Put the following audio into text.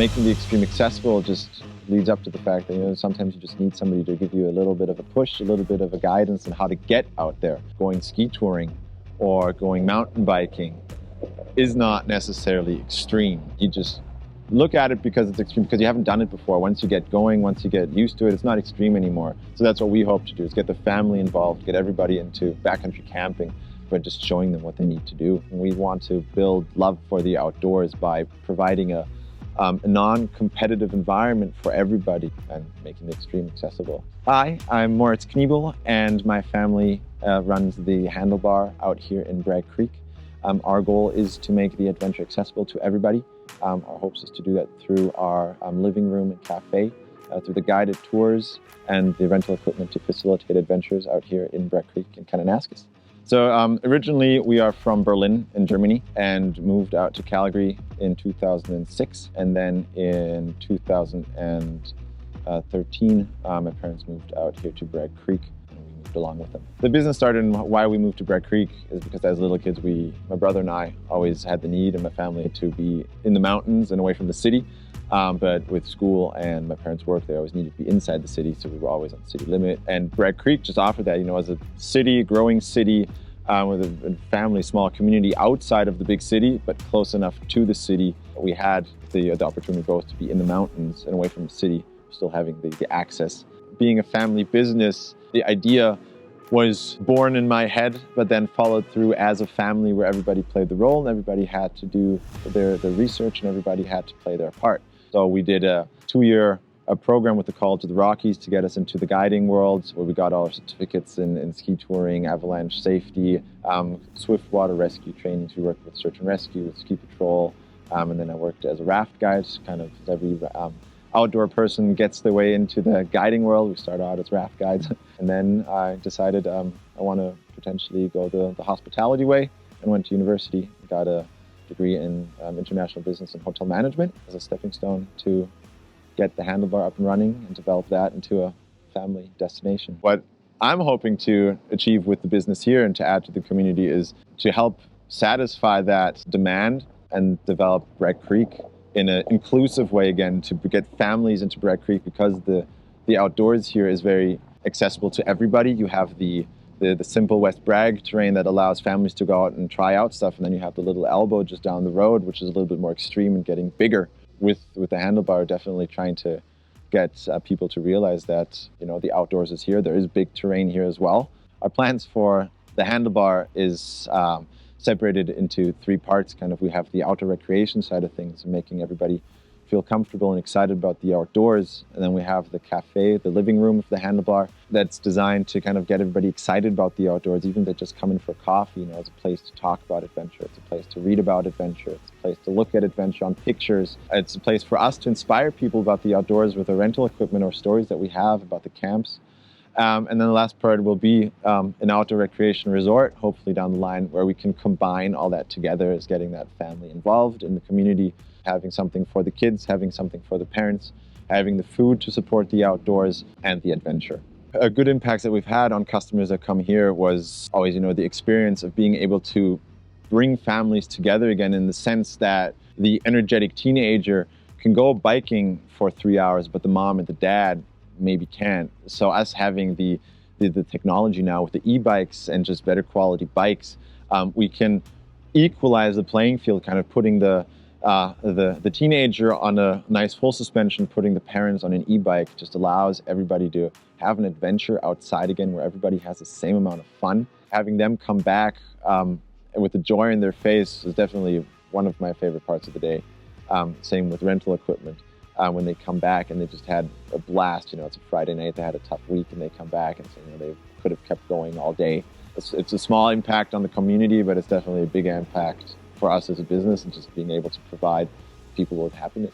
Making the extreme accessible just leads up to the fact that, sometimes you just need somebody to give you a little bit of a push, a little bit of a guidance on how to get out there. Going ski touring or going mountain biking is not necessarily extreme. You just look at it because it's extreme, because you haven't done it before. Once you get going, once you get used to it, it's not extreme anymore. So that's what we hope to do, is get the family involved, get everybody into backcountry camping, but just showing them what they need to do. And we want to build love for the outdoors by providing a non-competitive environment for everybody and making the extreme accessible. Hi, I'm Moritz and my family runs the HandleBar out here in Bragg Creek. Our goal is to make the adventure accessible to everybody. Our hopes is to do that through our living room and cafe, through the guided tours and the rental equipment to facilitate adventures out here in Bragg Creek and Kananaskis. So originally we are from Berlin in Germany and moved out to Calgary in 2006. And then in 2013, my parents moved out here to Bragg Creek and we moved along with them. The business started, and why we moved to Bragg Creek is because as little kids, my brother and I always had the need in my family to be in the mountains and away from the city. But with school and my parents' work, they always needed to be inside the city, so we were always on the city limit. And Bragg Creek just offered that, as a city, growing city, with a family, small community outside of the big city, but close enough to the city. We had the opportunity both to be in the mountains and away from the city, still having the access. Being a family business, the idea was born in my head, but then followed through as a family where everybody played the role and everybody had to do their research and everybody had to play their part. So we did a 2-year program with the College of the Rockies to get us into the guiding world, where we got all our certificates in ski touring, avalanche safety, swift water rescue training. So we worked with search and rescue, with ski patrol, and then I worked as a raft guide. Kind of every outdoor person gets their way into the guiding world. We started out as raft guides, and then I decided I want to potentially go the hospitality way, and went to university, got a degree in international business and hotel management as a stepping stone to get the HandleBar up and running and develop that into a family destination. What I'm hoping to achieve with the business here and to add to the community is to help satisfy that demand and develop Bragg Creek in an inclusive way again, to get families into Bragg Creek, because the outdoors here is very accessible to everybody. You have the simple West Bragg terrain that allows families to go out and try out stuff. And then you have the little elbow just down the road, which is a little bit more extreme and getting bigger. With the HandleBar, definitely trying to get people to realize that, the outdoors is here. There is big terrain here as well. Our plans for the HandleBar is separated into 3 parts. We have the outdoor recreation side of things, making everybody feel comfortable and excited about the outdoors. And then we have the cafe, the living room of the HandleBar, that's designed to kind of get everybody excited about the outdoors, even if they just come in for coffee. It's a place to talk about adventure. It's a place to read about adventure. It's a place to look at adventure on pictures. It's a place for us to inspire people about the outdoors with the rental equipment or stories that we have about the camps. And then the last part will be an outdoor recreation resort, hopefully down the line, where we can combine all that together, is getting that family involved in the community, having something for the kids, having something for the parents, having the food to support the outdoors and the adventure. A good impact that we've had on customers that come here was always, the experience of being able to bring families together again, in the sense that the energetic teenager can go biking for 3 hours, but the mom and the dad maybe can't. So us having the technology now with the e-bikes and just better quality bikes, we can equalize the playing field, kind of putting the teenager on a nice full suspension, putting the parents on an e-bike, just allows everybody to have an adventure outside again, where everybody has the same amount of fun. Having them come back with the joy in their face is definitely one of my favorite parts of the day. Same with rental equipment. When they come back and they just had a blast, it's a Friday night, they had a tough week, and they come back and say, they could have kept going all day. It's a small impact on the community, but it's definitely a big impact for us as a business, and just being able to provide people with happiness.